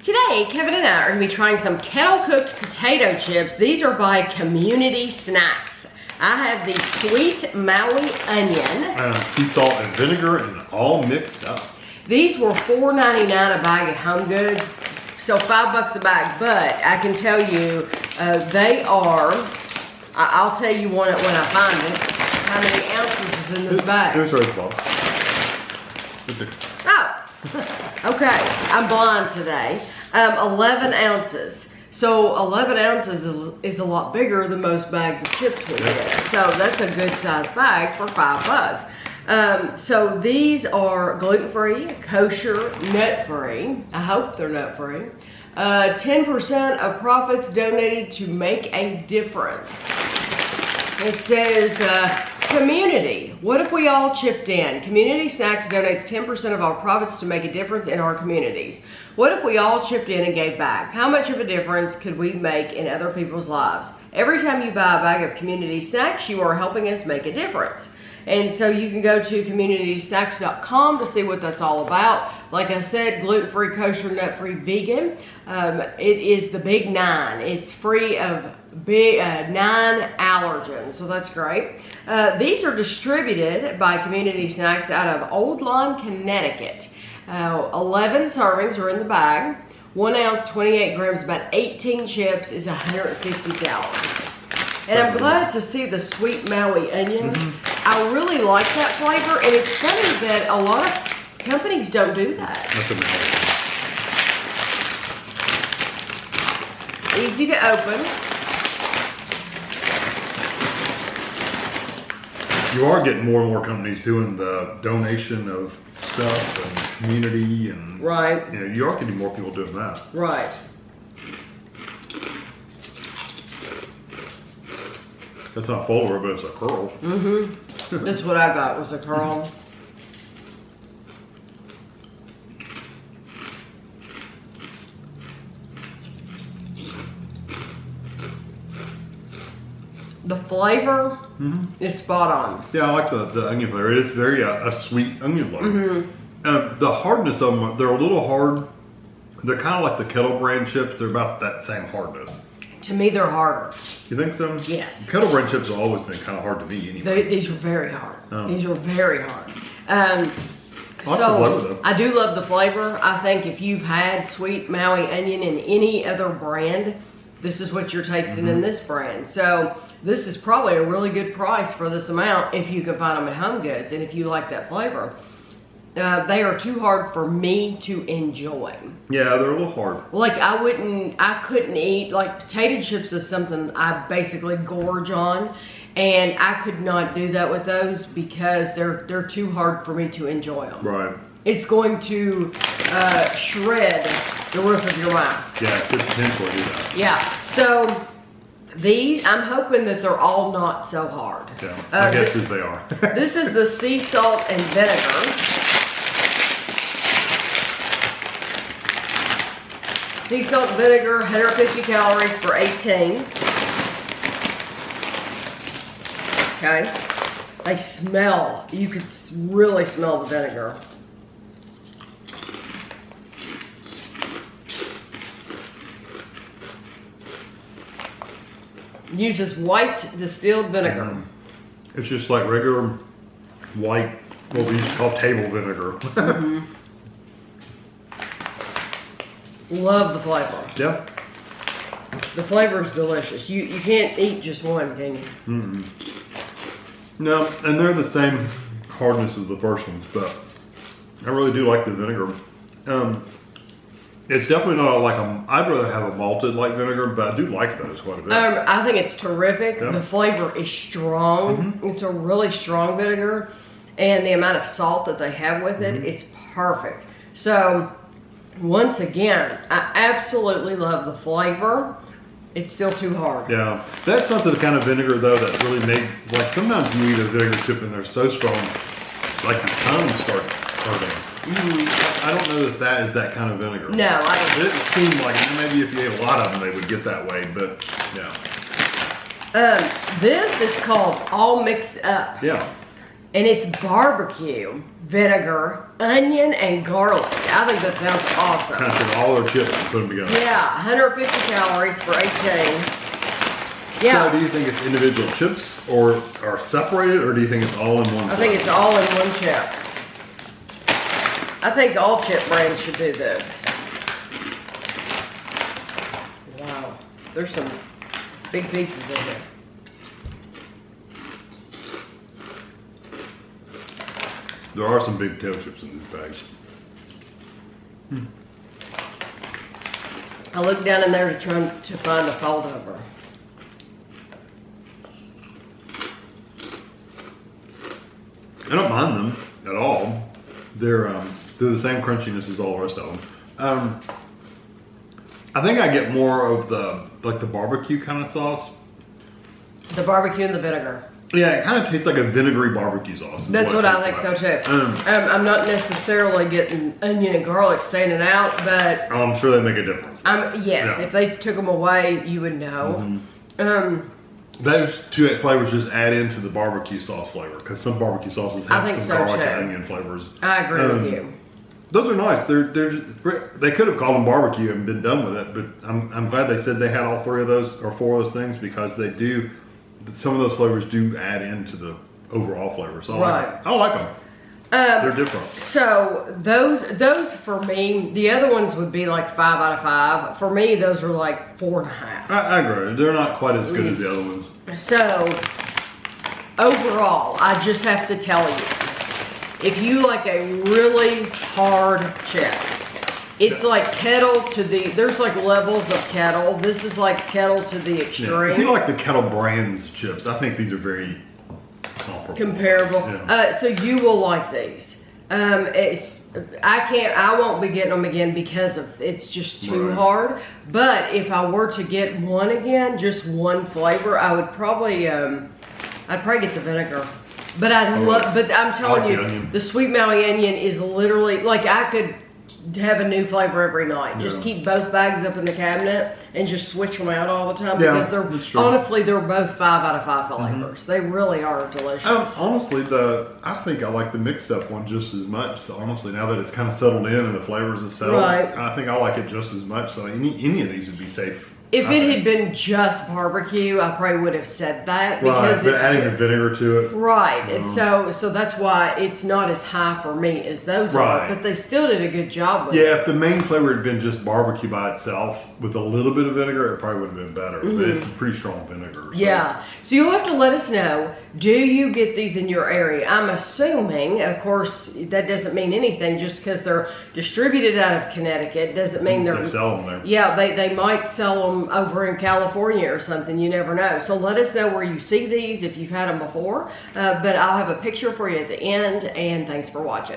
Today, Kevin and I are going to be trying some kettle cooked potato chips. These are by Community Snacks. I have the sweet Maui onion. Sea salt and vinegar and all mixed up. These were $4.99 a bag at Home Goods, so $5 a bag. But I can tell you, they are, I'll tell you when I find it, how many ounces is in this bag. Here's very small. Oh, okay, I'm blind today. 11 ounces. So 11 ounces is a lot bigger than most bags of chips we get. So that's a good size bag for $5. So these are gluten-free, kosher, nut-free. I hope they're nut-free. 10% of profits donated to make a difference. It says, community. What if we all chipped in? Community Snacks donates 10% of our profits to make a difference in our communities. What if we all chipped in and gave back? How much of a difference could we make in other people's lives? Every time you buy a bag of Community Snacks, you are helping us make a difference. And so you can go to communitysnacks.com to see what that's all about. Like I said, gluten-free, kosher, nut-free, vegan. It is the Big 9. It's free of 9 allergens, so that's great. These are distributed by Community Snacks out of Old Lawn, Connecticut. 11 servings are in the bag. 1 ounce, 28 grams, about 18 chips is 150 calories. And I'm glad to see the sweet Maui onion. I really like that flavor, and it's funny that a lot of companies don't do that. Easy to open. You are getting more and more companies doing the donation of stuff and community and right. You know, you are getting more people doing that. Right. That's not follower, but it's a curl. That's what I got, was a curl. The flavor is spot on. Yeah, I like the onion flavor. It's very a sweet onion flavor. The hardness of them, they're a little hard. They're kind of like the Kettle brand chips. They're about that same hardness. To me, they're harder. You think so? Yes. Kettle brand chips have always been kind of hard to me anyway. These are very hard. Oh. These are very hard. I like the flavor, though. I do love the flavor. I think if you've had sweet Maui onion in any other brand, this is what you're tasting in this brand. So this is probably a really good price for this amount if you can find them at Home Goods and if you like that flavor. They are too hard for me to enjoy. Yeah, they're a little hard. Like I couldn't eat, like potato chips is something I basically gorge on, and I could not do that with those because they're too hard for me to enjoy them. Right. It's going to shred the roof of your mouth. Yeah, it could potentially do that. Yeah, so these, I'm hoping that they're all not so hard. Yeah, I guess as they are. This is the Sea Salt and Vinegar. Sea Salt and Vinegar, 150 calories for 18. Okay. They smell, you could really smell the vinegar. Uses white distilled vinegar. It's just like regular white, what we used to call table vinegar. Love the flavor. Yeah. The flavor is delicious. You can't eat just one, can you? No, and they're the same hardness as the first ones, but I really do like the vinegar. It's definitely not like I'd rather have a malted like vinegar, but I do like those quite a bit. I think it's terrific. Yeah. The flavor is strong. It's a really strong vinegar, and the amount of salt that they have with it, it's perfect. So, once again, I absolutely love the flavor. It's still too hard. Yeah, that's not the kind of vinegar though that really made, like sometimes you eat a vinegar chip and they're so strong, like your tongue starts hurting. I don't know that is that kind of vinegar. No, I don't. It seemed like maybe if you ate a lot of them they would get that way, but yeah. This is called All Mixed Up. Yeah. And it's barbecue, vinegar, onion, and garlic. I think that sounds awesome. Kind of take all their chips and put them together. Yeah, 150 calories for 18. Yeah. So do you think it's individual chips or are separated, or do you think it's all in one? I think it's all in one chip. I think all chip brands should do this. Wow, there's some big pieces in there. There are some big potato chips in these bags. I looked down in there to try to find a fold over. I don't mind them at all. They're the same crunchiness as all the rest of them. I think I get more of the barbecue kind of sauce. The barbecue and the vinegar. Yeah, it kind of tastes like a vinegary barbecue sauce. That's what I think so too. I'm not necessarily getting onion and garlic standing out, but I'm sure they make a difference. Yes, if they took them away, you would know. Those two flavors just add into the barbecue sauce flavor, because some barbecue sauces have some garlic and onion flavors. I agree with you. Those are nice. They could have called them barbecue and been done with it, but I'm glad they said they had all three of those or four of those things, because they do. Some of those flavors do add into the overall flavor. So I like them. They're different. So those for me, the other ones would be like 5 out of 5. For me, those are like 4.5. I agree. They're not quite as good as the other ones. So overall, I just have to tell you, if you like a really hard chip, it's like Kettle to there's like levels of Kettle. This is like Kettle to the extreme. Yeah. If you like the Kettle brands chips, I think these are very comparable. Yeah. So you will like these. I won't be getting them again because it's just too hard. But if I were to get one again, just one flavor, I would probably, I'd probably get the vinegar. But but I'm telling you, the sweet Maui onion is literally, like I could have a new flavor every night. Just keep both bags up in the cabinet and just switch them out all the time, because they're honestly they're both 5 out of 5 flavors. They really are delicious. Honestly, I think I like the mixed up one just as much. So honestly, now that it's kind of settled in and the flavors have settled, I think I like it just as much. So any of these would be safe. If it had been just barbecue, I probably would have said that, because but adding the vinegar to it, and so that's why it's not as high for me as those are. But they still did a good job with it. Yeah, if the main flavor had been just barbecue by itself with a little bit of vinegar, it probably would have been better. But it's a pretty strong vinegar. So. Yeah, so you'll have to let us know. Do you get these in your area? I'm assuming, of course, that doesn't mean anything. Just because they're distributed out of Connecticut doesn't mean they sell them there. Yeah, they might sell them over in California or something. You never know. So let us know where you see these if you've had them before. But I'll have a picture for you at the end. And thanks for watching.